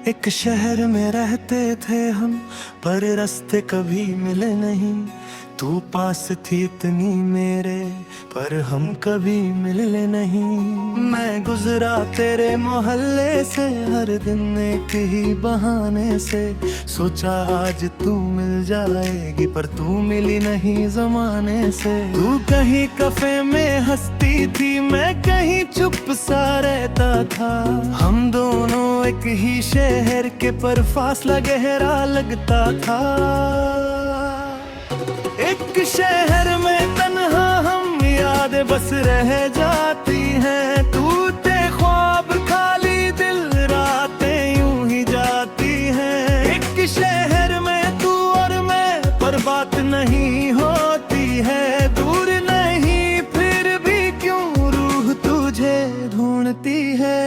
एक शहर में रहते थे हम, पर रास्ते कभी मिले नहीं। तू पास थी इतनी मेरे, पर हम कभी मिले नहीं। मैं गुजरा तेरे मोहल्ले से हर दिन एक ही बहाने से। सोचा आज तू मिल जाएगी, पर तू मिली नहीं जमाने से। तू कहीं कैफे में हंसती थी, मैं कहीं चुप सा रहता था। हम दोनों एक ही शहर के, पर फासला गहरा लगता था। एक शहर में तन्हा हम, यादें बस रह जाती हैं। टूटे ख्वाब खाली दिल, रातें यूं ही जाती हैं। एक शहर में तू और मैं, पर बात नहीं होती है। दूर नहीं फिर भी क्यों रूह तुझे ढूंढती है।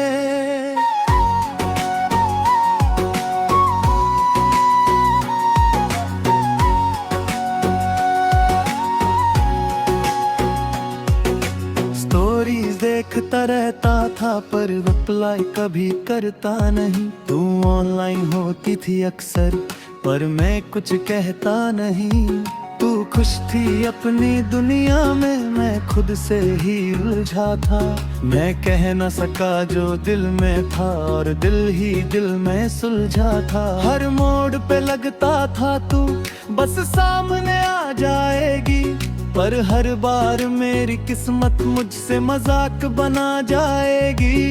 देखता रहता था, पर रिप्लाई कभी करता नहीं। तू ऑनलाइन होती थी अक्सर, पर मैं कुछ कहता नहीं। तू खुश थी अपनी दुनिया में, मैं खुद से ही उलझा था। मैं कह न सका जो दिल में था, और दिल ही दिल में सुलझा था। हर मोड़ पे लगता था तू बस सामने आ जाएगी, पर हर बार मेरी किस्मत मुझसे मजाक बना जाएगी।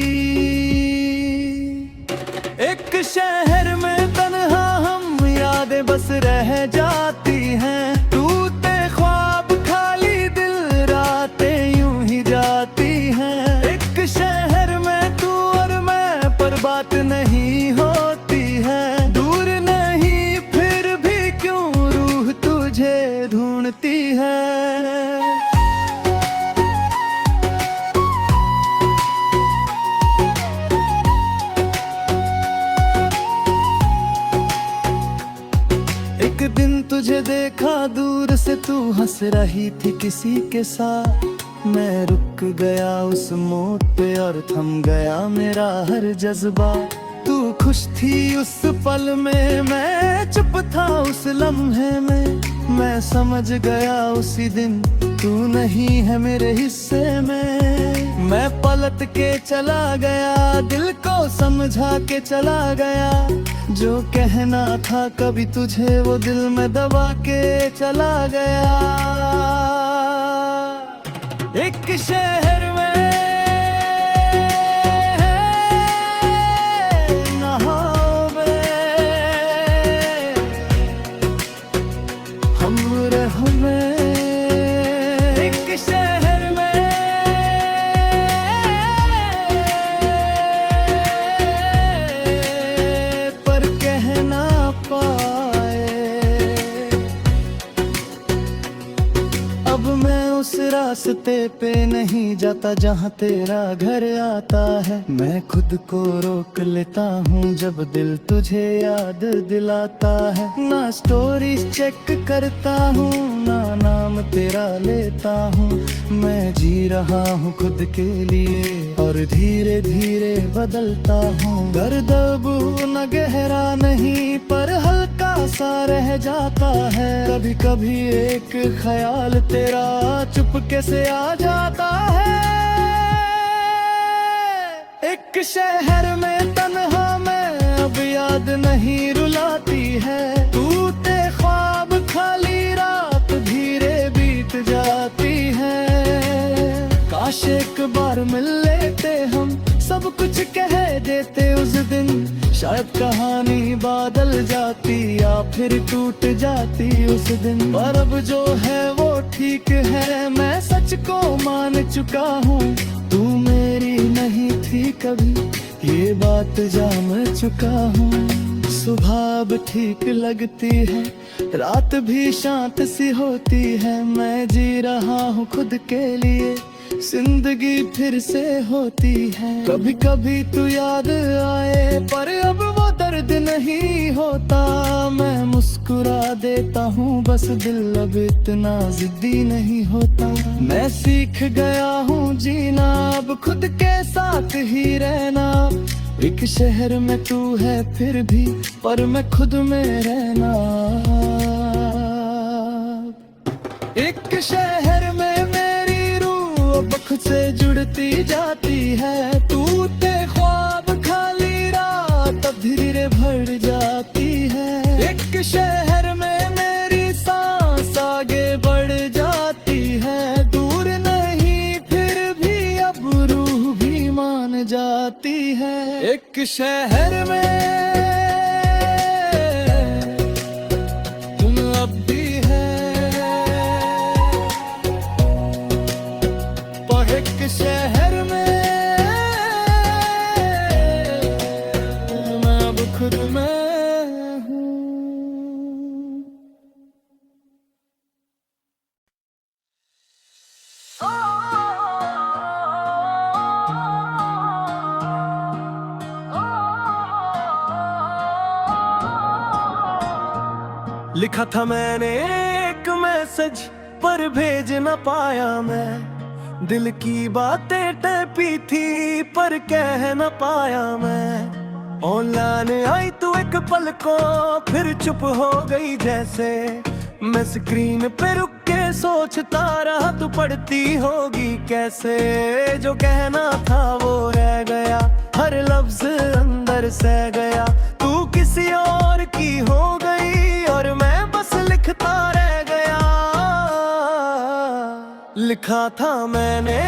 एक शहर में तन्हा हम, यादें बस रह जाती हैं। टूटे ख्वाब खाली दिल, रातें यूं ही जाती हैं। एक शहर में तू और मैं, पर बात नहीं होती है। दूर नहीं फिर भी क्यों रूह तुझे ढूंढती है। एक दिन तुझे देखा दूर से, तू हंस रही थी किसी के साथ। मैं रुक गया उस मोड़ पे, और थम गया मेरा हर जज्बा। तू खुश थी उस पल में, मैं चुप था उस लम्हे में। मैं समझ गया उसी दिन तू नहीं है मेरे हिस्से में। मैं पलट के चला गया, दिल को समझा के चला गया। जो कहना था कभी तुझे, वो दिल में दबा के चला गया। एक शहर में उस रास्ते पे नहीं जाता जहाँ तेरा घर आता है। मैं खुद को रोक लेता हूँ जब दिल तुझे याद दिलाता है। ना स्टोरीज चेक करता हूँ, ना नाम तेरा लेता हूँ। मैं जी रहा हूँ खुद के लिए, और धीरे धीरे बदलता हूँ। दर्द अब न गहरा नहीं, पर हल्का सा रह जाता है। कभी कभी एक ख्याल तेरा चुपके से आ जाता है। एक शहर में तन्हा मैं, अब याद नहीं रुलाती है। टूटे ख्वाब खाली रात धीरे बीत जाती है। काश एक बार मिल लेते हम, सब कुछ कह देते उस दिन। शायद कहानी बादल जाती, या फिर टूट जाती उस दिन। पर अब जो है वो ठीक है, मैं सच को मान चुका हूँ। तू मेरी नहीं थी कभी, ये बात जान चुका हूँ। सुबह अब ठीक लगती है, रात भी शांत सी होती है। मैं जी रहा हूँ खुद के लिए, जिंदगी फिर से होती है। कभी कभी तू याद आए, पर अब वो दर्द नहीं होता। मैं मुस्कुरा देता हूँ बस, दिल अब इतना जिद्दी नहीं होता। मैं सीख गया हूँ जीना, अब खुद के साथ ही रहना। एक शहर में तू है फिर भी, पर मैं खुद में रहना। एक शहर में मेरी रूह अब खुद से जुड़ती जाती है। टूटे ख्वाब खाली रात अब धीरे भर जाती है। एक शहर में मेरी सांस आगे बढ़ जाती है। दूर नहीं फिर भी अब रूह भी मान जाती है। एक शहर में तुम अब भी है, पर एक शहर में मैं अब खुद में हूँ। लिखा था मैंने एक मैसेज पर भेज न पाया मैं। दिल की बातें टैपी थी पर कह न पाया मैं। ऑनलाइन आई तू एक पल को फिर चुप हो गई जैसे। मैं स्क्रीन पे रुक के सोचता रहा तू पढ़ती होगी कैसे। जो कहना था वो रह गया, हर लफ्ज अंदर सह गया। तू किसी और की हो गई और मैं बस लिखता रह गया। लिखा था मैंने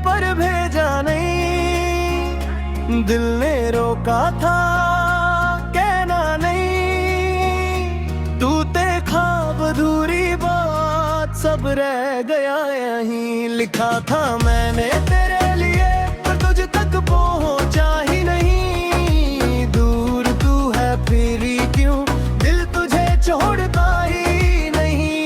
पर भेजा नहीं, दिल ने रोका था कहना नहीं। तू ते ख्वाब अधूरी बात सब रह गया यहीं। लिखा था मैंने तेरे लिए पर तुझ तक पहुंचा ही नहीं। दूर तू है फिर क्यों दिल तुझे छोड़ता ही नहीं।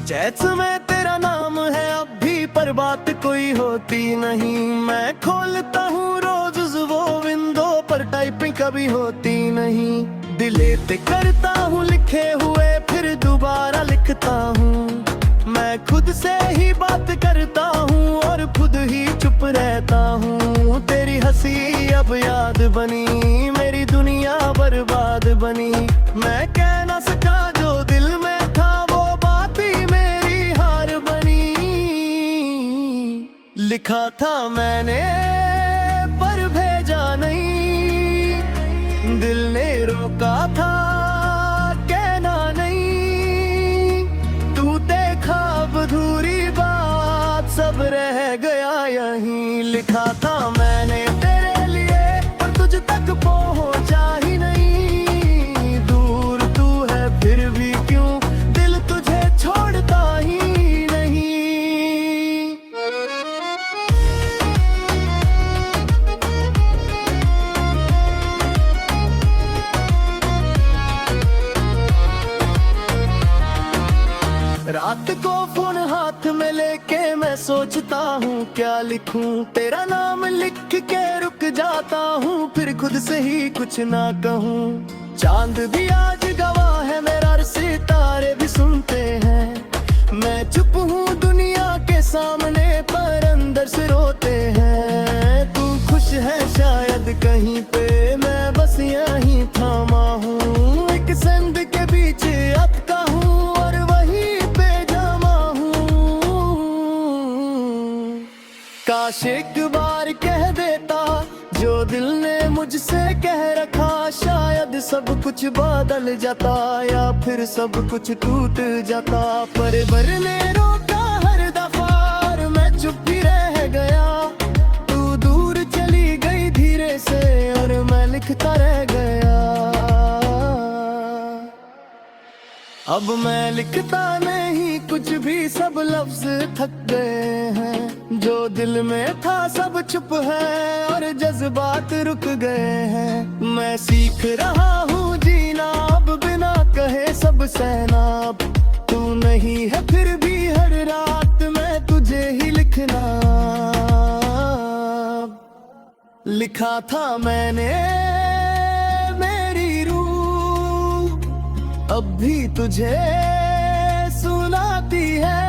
चैट्स में तेरा नाम है अब भी पर बात कोई होती नहीं। मैं खोलता हूँ रोज वो विंडो पर टाइपिंग कभी होती नहीं। डिलीट करता हूँ लिखे हुए फिर दोबारा लिखता हूँ। मैं खुद से ही बात करता हूँ और खुद ही चुप रहता हूँ। तेरी हंसी अब याद बनी, मेरी दुनिया बर्बाद बनी। मैं कह ना सका जो दिल में था वो बात ही मेरी हार बनी। लिखा था मैंने पर भेजा नहीं, दिल ने रोका था कहना नहीं। तू देखा अधूरी बात सब रह गया यहीं। लिखा था मैंने तेरे लिए पर तुझ तक पहुंचा ही नहीं। दूर तू है फिर भी क्यों दिल तुझे छोड़ता ही नहीं। रात को फोन हाथ में लेके मैं सोचता हूँ क्या लिखूं। तेरा नाम लिख के रुक जाता हूँ फिर खुद से ही कुछ ना कहूँ। चांद भी आज गवाह है मेरा, सितारे भी सुनते हैं। मैं चुप हूँ दुनिया के सामने पर अंदर से रोते हैं। तू खुश है शायद कहीं पे, मैं बस यहीं थामा हूँ। एक संद के बीच अटका हूँ और वहीं पे जमा हूँ। काश एक बार कह देता जो दिल ने मुझसे कह रखा। शायद सब कुछ बदल जाता या फिर सब कुछ टूट जाता। पर ने रोका हर दफा और मैं चुप ही रह गया। तू दूर चली गई धीरे से और मैं लिखता रह गया। अब मैं लिखता नहीं कुछ भी, सब लफ्ज थक गए हैं। जो दिल में था सब चुप है और जज्बात रुक गए हैं। मैं सीख रहा हूँ जीना अब बिना कहे सब सहना। तू नहीं है फिर भी हर रात मैं तुझे ही लिखना। लिखा था मैंने मेरी अब भी तुझे सुनाती है।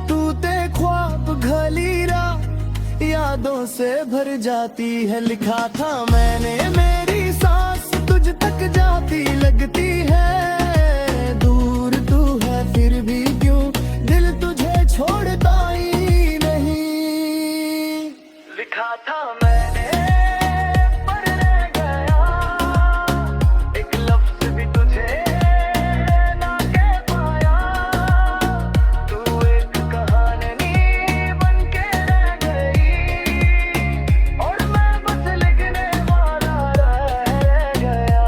टूटे ख्वाब घली रात यादों से भर जाती है। लिखा था मैंने मेरी सांस तुझ तक जाती लगती है। दूर तू है फिर भी क्यों दिल तुझे छोड़ता ही नहीं। लिखा था मैंने पर रह गया, एक लफ्ज भी तुझे ना कह पाया। तू एक कहानी बन के रह गई और मैं बस लिखने वाला रह गया।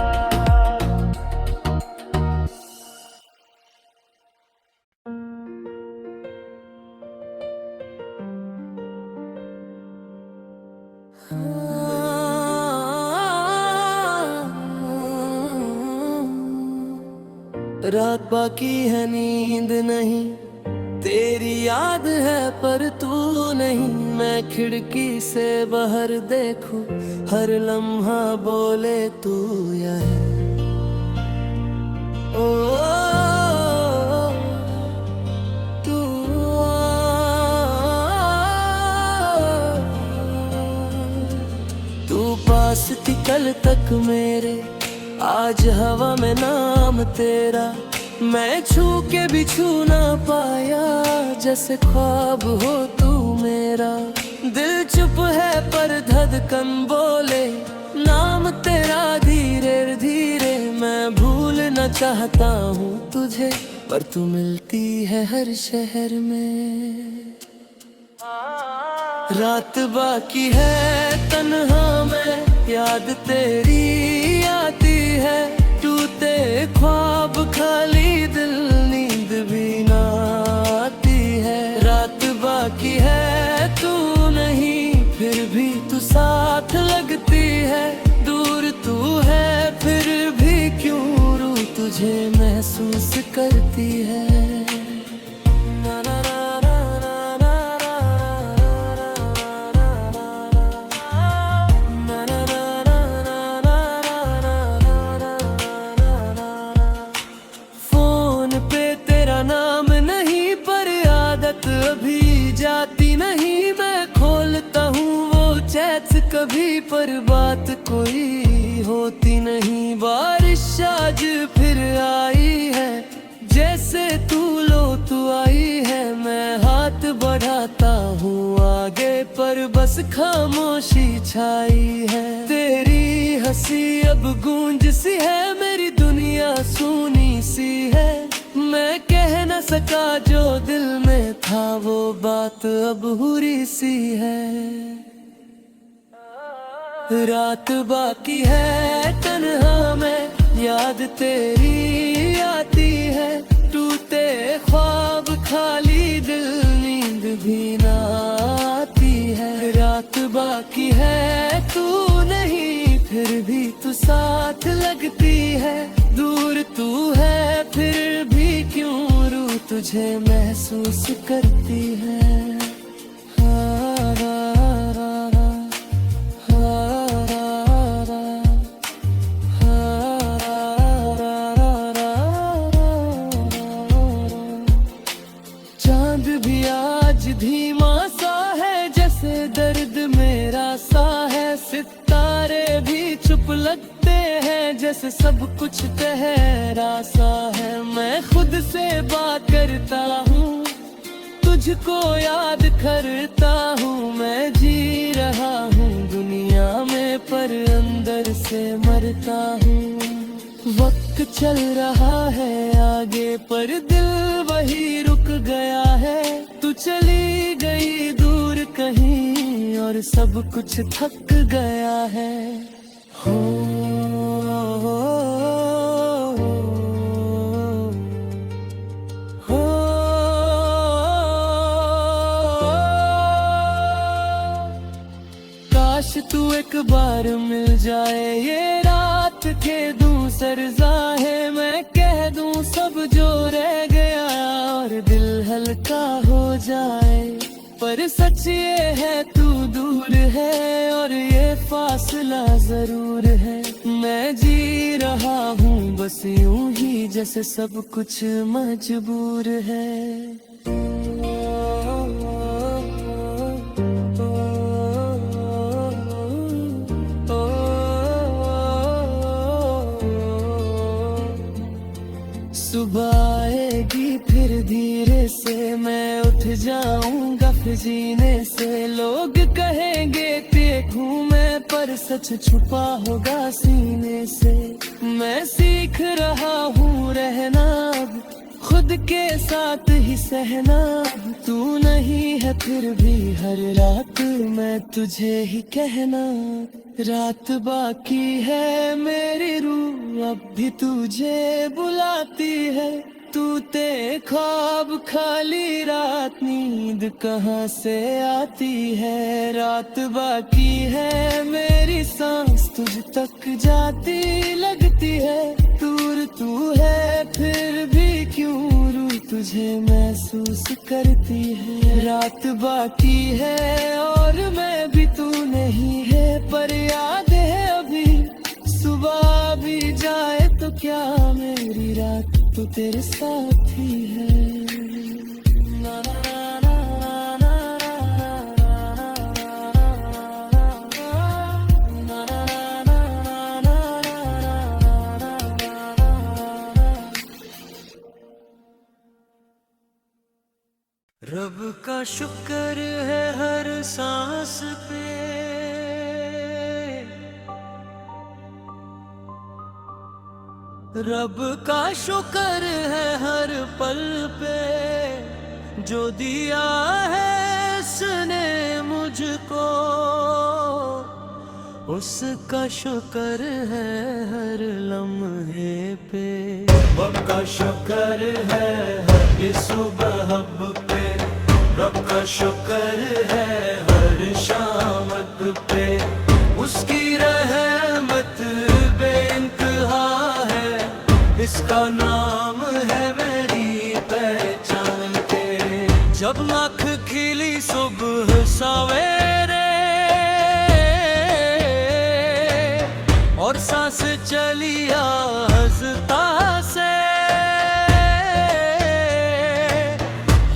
रात बाकी है नींद नहीं, तेरी याद है पर तू नहीं। मैं खिड़की से बाहर देखूं, हर लम्हा बोले तू यह। ओ तू तू पास थी कल तक मेरे, आज हवा में नाम तेरा। मैं छू के भी छू ना पाया, जैसे ख्वाब हो तू मेरा। दिल चुप है पर धड़कन बोले नाम तेरा धीरे धीरे। मैं भूलना चाहता हूँ तुझे, पर तू मिलती है हर शहर में। रात बाकी है तन्हा मैं, याद तेरी आती है। टूटे ख्वाब खाली दिल, नींद भी ना आती है। रात बाकी है तू नहीं, फिर भी तू साथ लगती है। दूर तू है फिर भी क्यों रूह तुझे महसूस करती है। अभी जाती नहीं, मैं खोलता हूँ वो चैट कभी, पर बात कोई होती नहीं। बारिश आज फिर आई है, जैसे तू लो तू आई है। मैं हाथ बढ़ाता हूँ आगे, पर बस खामोशी छाई है। तेरी हंसी अब गूंज सी है, मेरी दुनिया सूनी सी है। मैं कह न सका जो दिल में था, वो बात अब हुरी सी है। रात बाकी है तन्हा मैं, याद तेरी आती है। टूटे ख्वाब खाली दिल, नींद भी ना आती है। रात बाकी है तू नहीं, फिर भी तू साथ लगती है। दूर तू है फिर भी क्यों रूह तुझे महसूस करती है। चांद भी आज धीमा सा है, जैसे दर्द मेरा सा है। सितारे भी चुप लगते हैं, जैसे सब कुछ ठहरा सा है। मैं खुद से बात करता हूँ, तुझको याद करता हूँ। मैं जी रहा हूँ दुनिया में, पर अंदर से मरता हूँ। वक्त चल रहा है आगे, पर दिल वही रुक गया है। तू चली गई दूर कहीं, और सब कुछ थक गया है। काश तू एक बार मिल जाए, ये रात के दूं सरज़ाहे। मैं कह दूं सब जो रह गया, और दिल हल्का हो जाए। पर सच ये है तू दूर है, और ये फासला जरूर है। मैं जी रहा हूँ बस यूं ही जैसे सब कुछ मजबूर है। सुबह आएगी फिर धीरे से मैं उठ जाऊंगा फिर जीने से। लोग कहेंगे देखूं मैं पर सच छुपा होगा सीने से। मैं सीख रहा हूँ रहना अब खुद के साथ ही सहना। तू नहीं है फिर भी हर रात मैं तुझे ही कहना। रात बाकी है मेरी रूह अब भी तुझे बुलाती है। तू ते ख्वाब खाली रात नींद कहाँ से आती है। रात बाकी है मेरी सांस तुझ तक जाती लगती है। दूर तू है फिर भी क्यों रूह तुझे महसूस करती है। रात बाकी है और मैं भी तू नहीं है पर याद है अभी। सुबह भी जाए तो क्या मेरी रात तो तेरे साथ ही है। ना ना रब का शुक्र है हर सांस पे। रब का शुक्र है हर पल पे जो दिया है उसने मुझको। उसका शुक्र है हर लम्हे पे। रब का शुक्र है हर सुबह पे। रब का शुक्र है हर शामत पे। उसकी रहमत बेइंतहा है। इसका नाम है मेरी पहचान तेरे। जब आँख खिली सुबह सवेरे और सांस चली आहिस्ता से।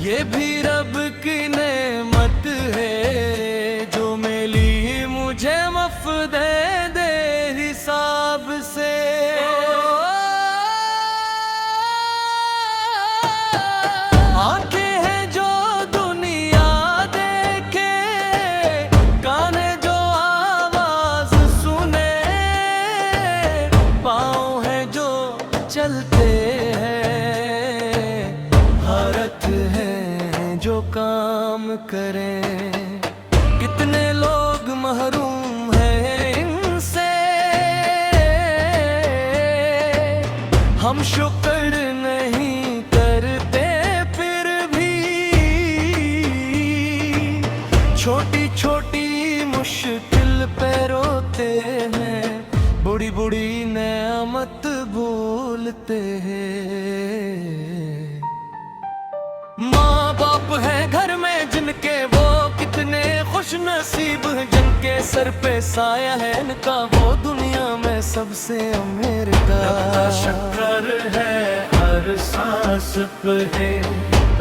ये भी रब की नेमत है जो मिली मुझे मफ दे हिसाब से। आंखें हैं जो दुनिया देखे, कान जो आवाज सुने, पाँव हैं जो चलते हैं, हाथ हैं जो काम करें। कितने लोग महरूम हैं इनसे, हम शुक्र नहीं करते फिर भी। छोटी छोटी मुश्किल पे रोते हैं, बुढ़ी बुढ़ी नेमत भूलते हैं। माँ बाप है घर में जिनके वो कितने खुश नसीब हैं। जिनके सर पे साया है इनका वो दुनिया में सबसे अमीर का। रब का शुक्र है हर सांस पे है।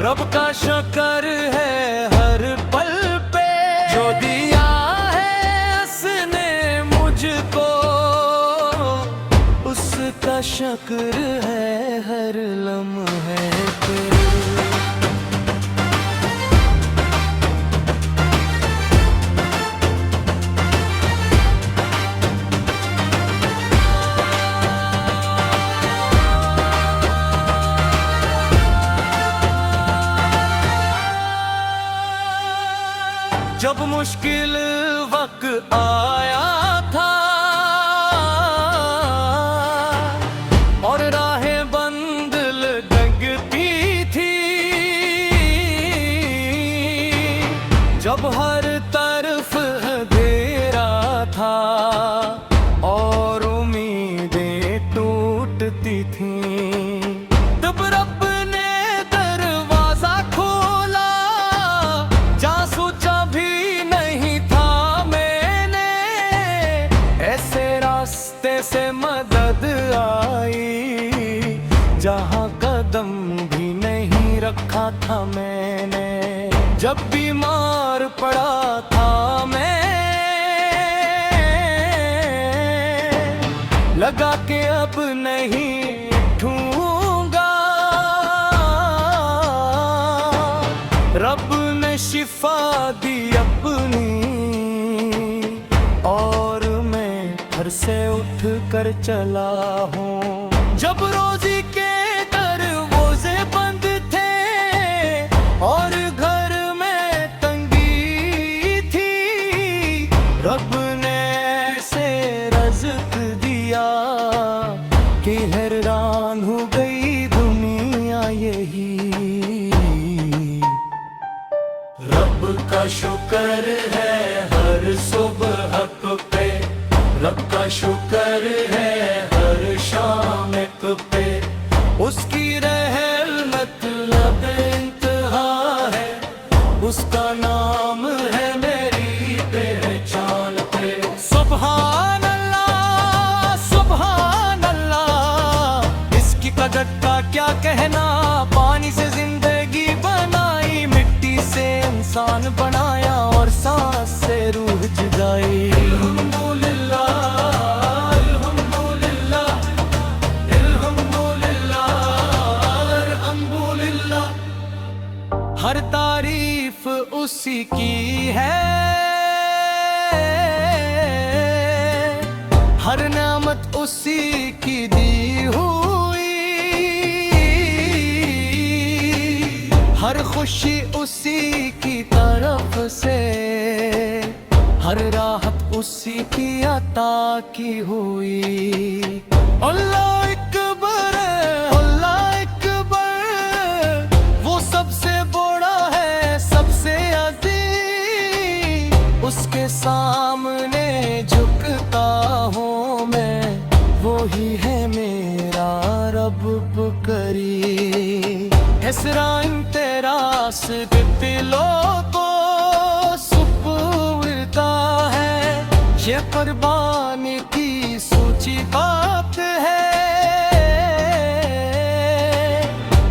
रब का शुक्र है हर पल पे जो दिया है उसने मुझको। उसका शुक्र है हर लम्हे पे। जब मुश्किल वक्त आया था और राहें बंद लगती थी, जब हर तरफ अंधेरा था और उम्मीदें टूटती थीं, तब रब ने दरवाजा खोला। जा सोचा भी नहीं था मैंने मदद आई। जहाँ कदम भी नहीं रखा था मैंने, जब बीमार पड़ा था मैं, लगा के अब नहीं उठूंगा। रब ने शिफा दी अपनी, और मैं घर से उठ कर चला हूँ। जब रोजी के दरवाजे बंद थे और घर में तंगी थी, रब ने ऐसे रज़्क़ दिया कि हैरान हो गई दुनिया यही। रब का शुक्र है हर सुबह पे, रब का शुक्र है हर शाम पे। उसकी रहमत इंतहा है, उसका नाम है मेरी पहचान पे। सुभान अल्लाह, सुभान अल्लाह, इसकी कदर का क्या कहना। पानी से जिंदगी बनाई, मिट्टी से इंसान बनाया और सांस से रूह जगाई। हर तारीफ उसी की है, हर नेमत उसी की दी हुई, हर खुशी उसी की तरफ से, हर राहत उसी की अता की हुई। अल्लाह अकबर, अल्लाह अकबर, वो सबसे बड़ा है, सबसे अजीज। उसके सामने झुकता हूँ मैं, वो ही है मेरा रब करी। हसराइन तेरा दिलों को सुपुर्दा है, ये कुर्बानी की सूची बात है,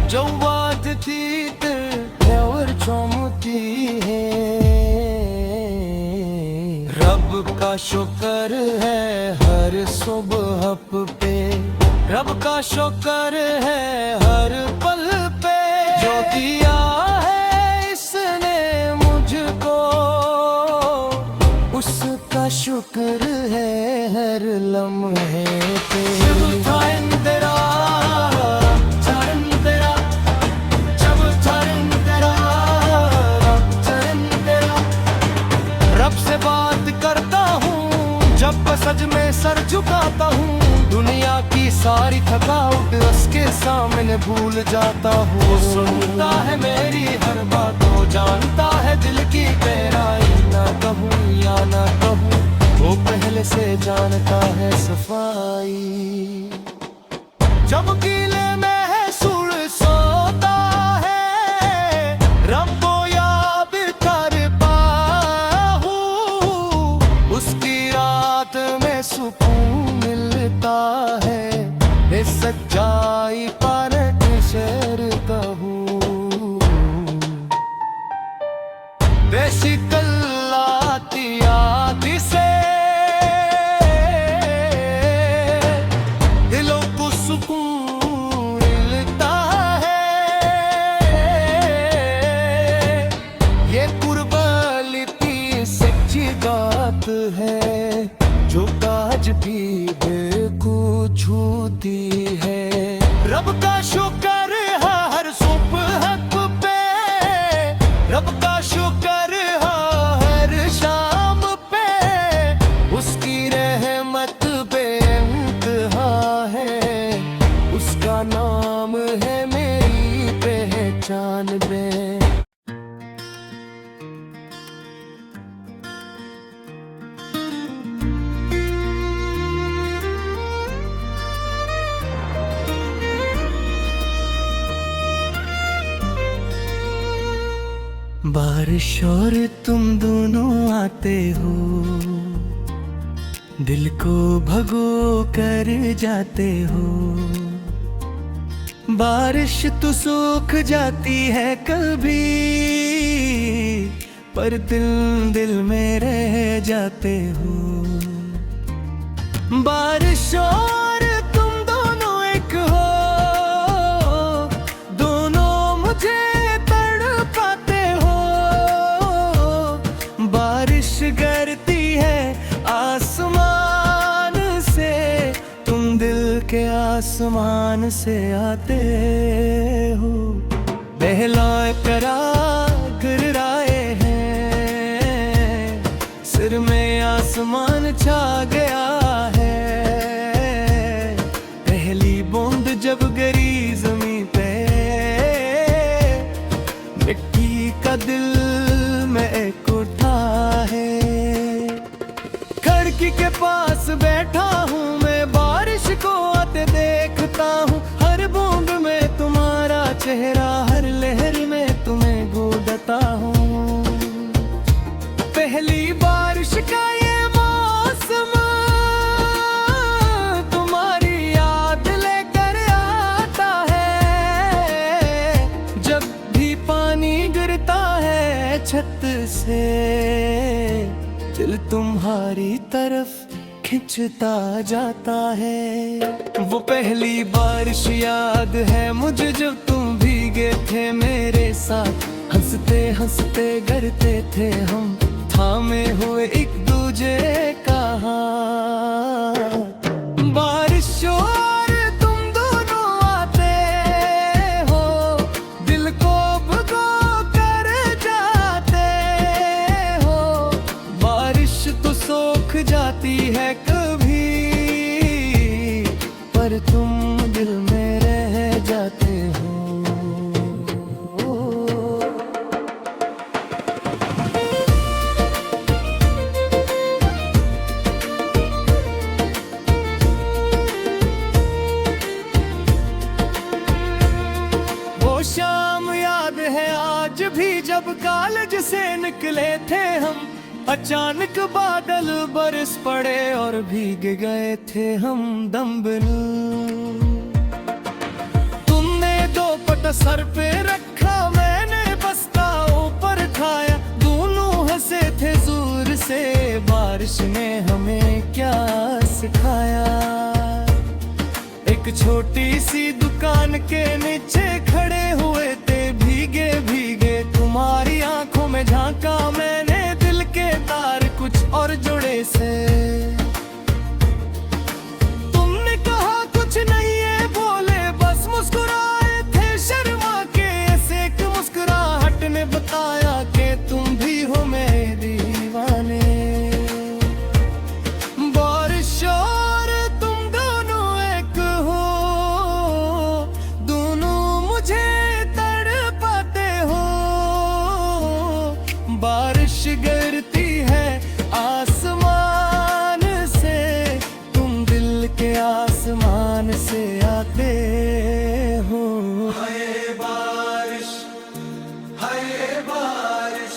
जो वादती है और चमती है। रब का शुक्र है हर सुबह पे, रब का शुक्र है हर पल पे। जो दिया है इसने मुझको, उसका शुक्र है हर लम्हे पे। रब से बात करता हूँ जब सज में सर झुकाता हूँ, दुनिया की सारी थकावट उसके सामने भूल जाता हूँ। वो सुनता है मेरी हर बात, वो जानता है दिल की गहराई। ना कहूँ या ना कहूँ, वो पहले से जानता है सफाई। जब गीले में सुर सोता है, रब को याद कर पाऊँ, उसकी रात में सुकून मिलता है। इस सच्चाई पर शरता हूँ, बेशिकल्लाती याद से दिलों को सुकून मिलता है। ये कुर्बानी की सच्ची बात है, जो काज भी दिल को छूती है। रब का शुक्र है हर सुबह पे, रब का शुक्र है हर शाम पे। उसकी रहमत बेइंतहा है, उसका नाम है मेरी पहचान में। बारिश और तुम दोनों आते हो, दिल को भगो कर जाते हो। बारिश तो सूख जाती है कभी, पर दिल दिल में रह जाते हो। बारिश और तुम दोनों एक हो, दोनों मुझे तड़पाते हो। बारिश गिरती है आसमान से, तुम दिल के आसमान से आते हो। बहलाए करा गिराए हैं, सिर में आसमान छा गया है। पहली बूंद जब गिरी ज़मीं पे, मिट्टी का दिल में एक उठा है। खिड़की के पास बैठा हूँ मैं, बारिश को आते देखता हूँ। हर बूंद में तुम्हारा चेहरा, हर लहर में तुम्हें ढूंढता हूँ। पहली बारिश का ये मौसम तुम्हारी याद लेकर आता है। जब भी पानी गिरता है छत से, दिल तुम्हारी तरफ खिंचता जाता है। वो पहली बारिश याद है मुझे, जब तुम भीगे थे मेरे साथ। हंसते हंसते गिरते थे हम, थामे हुए एक दूजे का हाथ। बारिश और तुम दोनों आते हो, दिल को भगो कर जाते हो। बारिश तो सूख जाती है कभी, पर तुम दिल में रह जाते हो। वो शाम याद है आज भी, जब कॉलेज से निकले थे हम। अचानक बादल बरस पड़े और भीग गए थे हम दमबलू। तुमने दो पट सर पे रखा, मैंने बस्ता ऊपर खाया। दोनों हंसे थे जोर से, बारिश ने हमें क्या सिखाया। एक छोटी सी दुकान के नीचे खड़े हुए थे, भीगे भीगे। तुम्हारी आंखों में झांका मैंने, दिल के तार कुछ और जुड़े से। तुमने कहा कुछ नहीं है, बोले बस मुस्कुराए थे शर्मा के। ऐसे एक मुस्कुराहट ने बताया कि तुम भी हो मेरे दीवाने। बारिश और तुम दोनों एक हो, दोनों मुझे तड़पाते हो। बारिश गिरती है आसमान से, तुम दिल के आसमान से आते हो। हाय बारिश, हाय बारिश,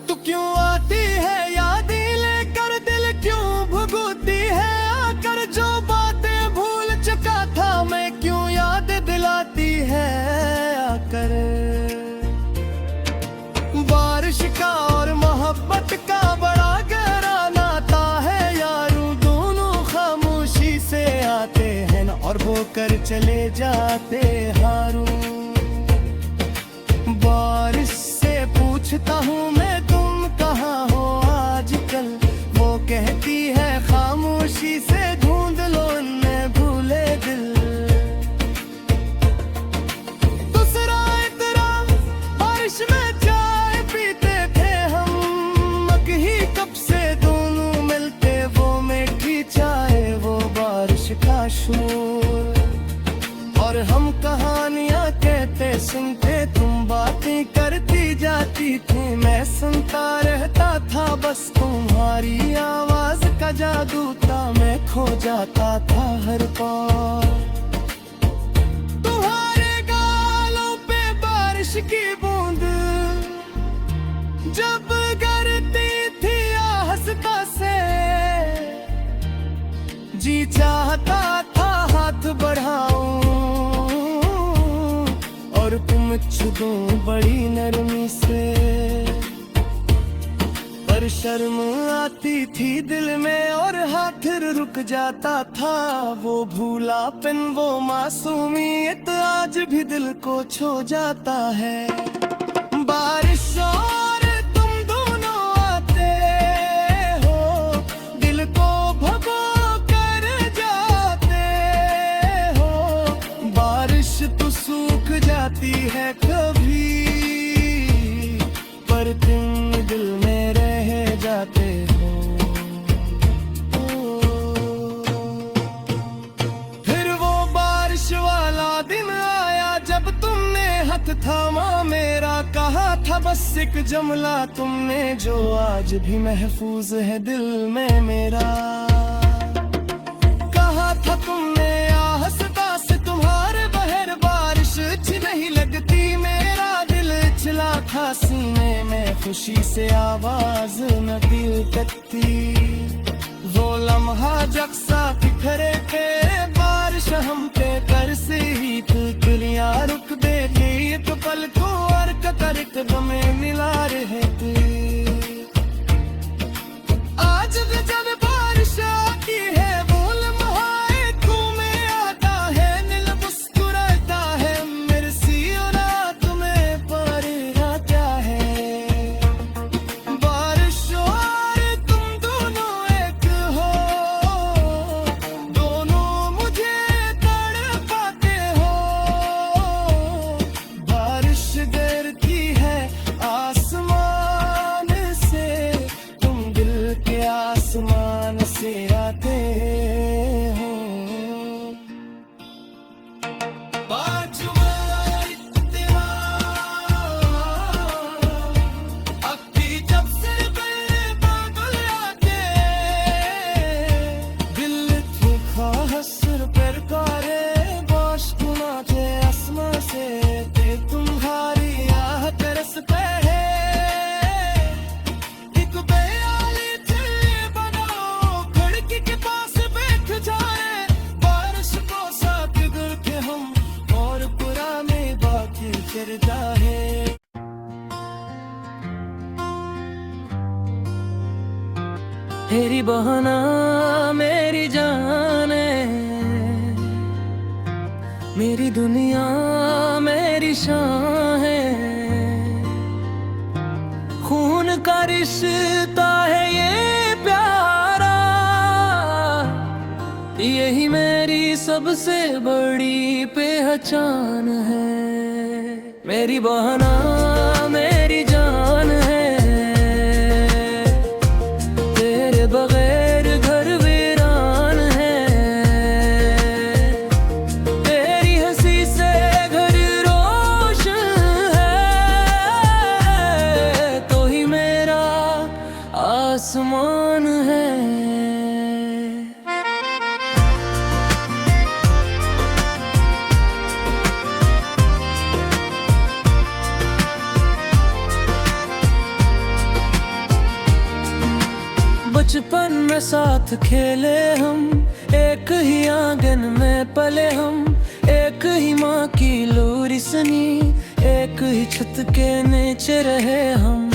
तू क्यों आती है यादें लेकर, दिल क्यों भुगोती है आकर। जो बातें भूल चुका था मैं, क्यों याद दिलाती है आकर। बारिश का और मोहब्बत का बड़ा गहरा नाता है यारों। दोनों खामोशी से आते हैं न, और वो कर चले जाते हारू। बारिश से पूछता हूँ मैं, तुम कहाँ हो आजकल। वो कहती है खामोशी से, ढूंढ लो इनमें भूले दिल। दूसरा इतरा बारिश में चाय पीते थे हम, मगही कब से दोनों मिलते। वो मीठी चाय, वो बारिश का शोर, और हम कहानियां कहते सुनते। तुम बातें करती जाती थी, मैं सुनता रहता था। बस तुम्हारी आवाज का जादू था, मैं खो जाता था हर पल। तुम्हारे गालों पे बारिश की बूंद जब गिरती थी आहस्ता से, छू दूं बड़ी नरमी से, पर शर्म आती थी दिल में और हाथ रुक जाता था। वो भूलापन वो मासूमियत आज भी दिल को छू जाता है। बारिश और तुम दोनों आते हो, दिल को भगो कर जाते हो। बारिश तो सूख जाती है कभी, पर तुम दिल में रह जाते हो। फिर वो बारिश वाला दिन आया जब तुमने हाथ थामा मेरा, कहा था बस एक जुमला तुमने जो आज भी महफूज है दिल में मेरा। कहा था तुमने हंसता से तुम्हारे बहर बारिश अच्छी नहीं लगती, मेरा दिल चला था सीने में खुशी से आवाज न दिल तकती। वो लम्हा जक्सा बिखरे थे बारिश हम पे कर से ही तितलियां रुक देती, एक पल को और कतर कदमे मिला रहे थे। आज भी जब बारिश आती है वो लम्हा तुम्हें आता है, दिल मुस्कुराता है मेरे सियोना तुम्हें पर आता है। बारिश और तुम दोनों एक हो, दोनों मुझे तड़पाते हो। बारिश गिरती है आसमान से, तुम दिल के आसमान से आते हो। तेरी बहाना मेरी जान है, मेरी दुनिया मेरी शान है। खून का रिश्ता है ये प्यारा, यही मेरी सबसे बड़ी पहचान है। मेरी बहाना मेरी जान है, बगैर घर वीरान है। तेरी हंसी से घर रोशन है, तो ही मेरा आसमान है। बचपन में साथ खेले हम, एक ही आंगन में पले हम। एक ही माँ की लोरी सुनी, एक ही छत के नीचे रहे हम।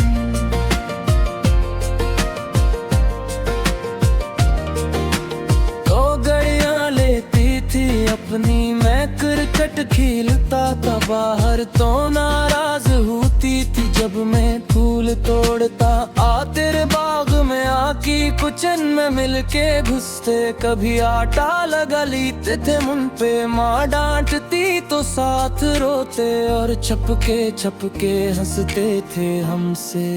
तो गड़ियाँ लेती थी अपनी, मैं क्रिकेट खेलता था बाहर। तो नाराज होती थी जब मैं फूल तोड़ता, आ तेरे बाग में आकी किचन में मिलके घुसते। कभी आटा लगा लेते थे मुंह पे, माँ डांटती तो साथ रोते। और छपके हंसते थे हमसे,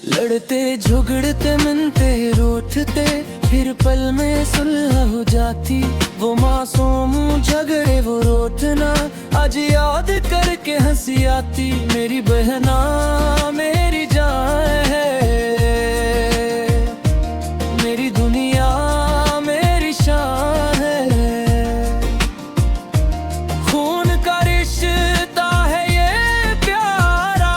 लड़ते झगड़ते मिलते रोटते। फिर पल में सुलह हो जाती, वो मासूम झगड़े वो रोटना आज याद करके हंसी आती। मेरी बहना मेरी जान है, मेरी दुनिया मेरी शान है। खून का रिश्ता है ये प्यारा,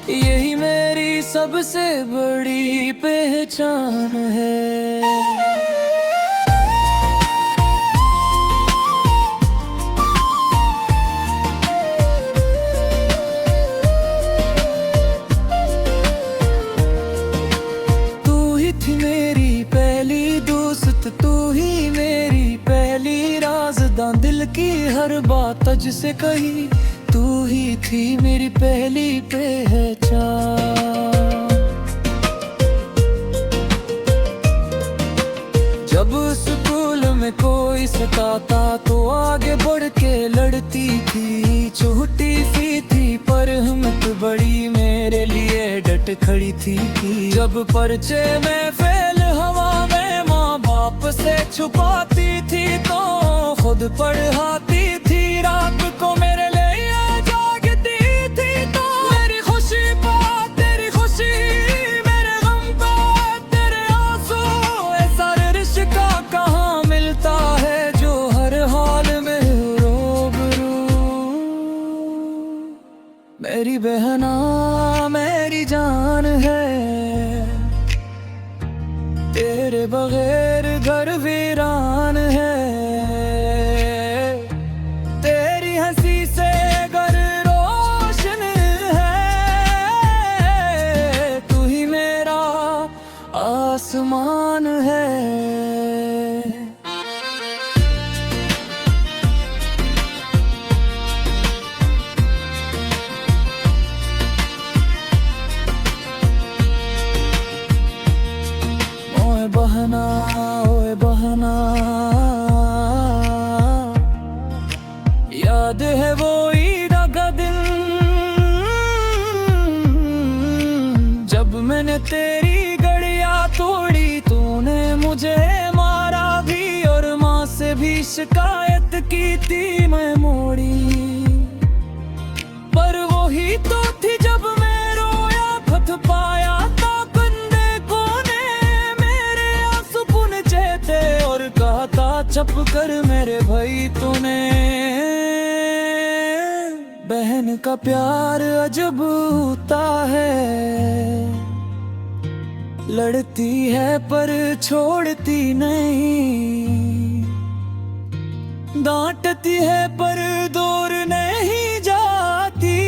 यही मेरी सबसे बड़ी पहचान है। तू ही मेरी पहली राज़दां, दिल की हर बात तुझसे कही, तू ही थी मेरी पहली पहचान। जब स्कूल में कोई सताता तो आगे बढ़ के लड़ती थी, छोटी सी थी पर हिम्मत बड़ी मेरे लिए डट खड़ी थी। जब पर्चे में फेल हवा में माँ बाप से छुपाती थी तो खुद पढ़ाती थी, रात को मेरे लिए जागती थी। तो मेरी खुशी पा तेरी खुशी, मेरे गम पा तेरे आंसू, ऐसा रिश्ता कहाँ मिलता है जो हर हाल में रूबरू। मेरी बहना मेरी जान है, तेरे बगैर घर वीरान है। तेरी हंसी से घर रोशन है, तू ही मेरा आसमान है। ओए बहना याद है वो ईद का दिन, जब मैंने तेरी गड़िया तोड़ी, तूने मुझे मारा भी और माँ से भी शिकायत की थी मैं मोड़ी। पर वो ही तो थी जब मैं रोया फथ पाया था बंदे कोने, और कहा था चुप कर मेरे भाई तूने। बहन का प्यार अजब होता है, लड़ती है पर छोड़ती नहीं, डांटती है पर दूर नहीं जाती।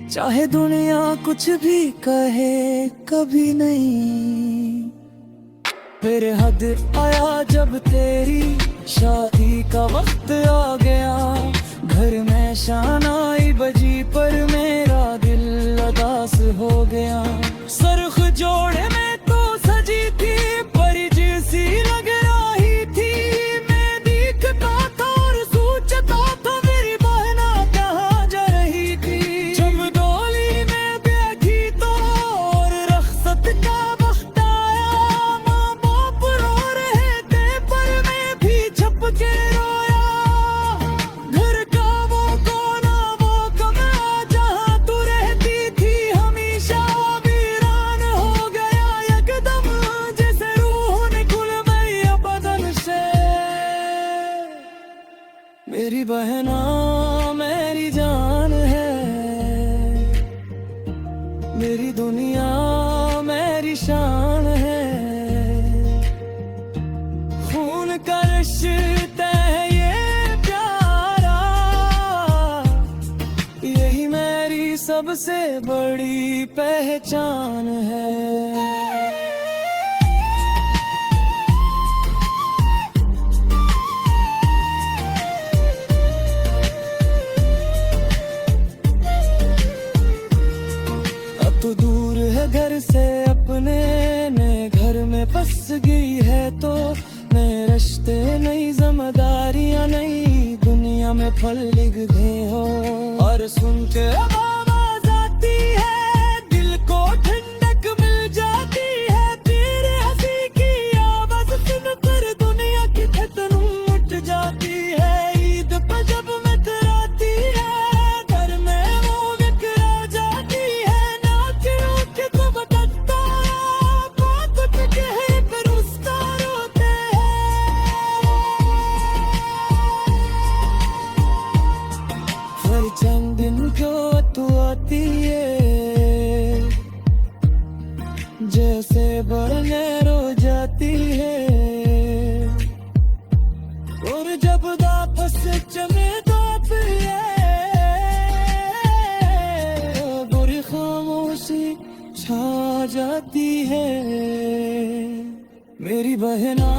चाहे दुनिया कुछ भी कहे कभी नहीं। फिर हद आया जब तेरी शादी का वक्त आ गया, घर में शहनाई बजी पर मेरा दिल उदास हो गया। सरख जोड़े में तो सजी थी परी जैसी लग रही थी, मैं दिखता था और सोचता था मेरी बहना कहाँ जा रही थी। जब डोली में बैठी तो और रख्सत का वक्त आया, माँ बाप रो रहे थे पर मैं भी छप के रोया। घर का वो कोना वो कमरा जहाँ तू रहती थी हमेशा वीरान हो गया एकदम, जैसे रूह निकल गई बदन से। मेरी बहना मेरी जान है, मेरी दुनिया मेरी शान है। खून का रिश्ता है ये प्यारा, यही मेरी सबसे बड़ी पहचान है। अब तो दूर है घर से अपने नए घर में बस गई है, तो नए रिश्ते नई जिम्मेदारियां नई दुनिया में फल लिख गए हो। और सुन के अब आवाज आती है दिल को ठंडक मिल जाती है, तेरे हंसी की आवाज सुनकर दुनिया की धड़कन उठ जाती है। ईद पर जब मुस्कुराती है घर में वो बिखरा जाती है, नाच रोक को बताता बात कुछ है पर उसका रोते हैं। फिर चंद दिन क्यों तू आती है जैसे बरने रो जाती है, और जब वापस चले तो फिर बुरी खामोशी छा जाती है। मेरी बहना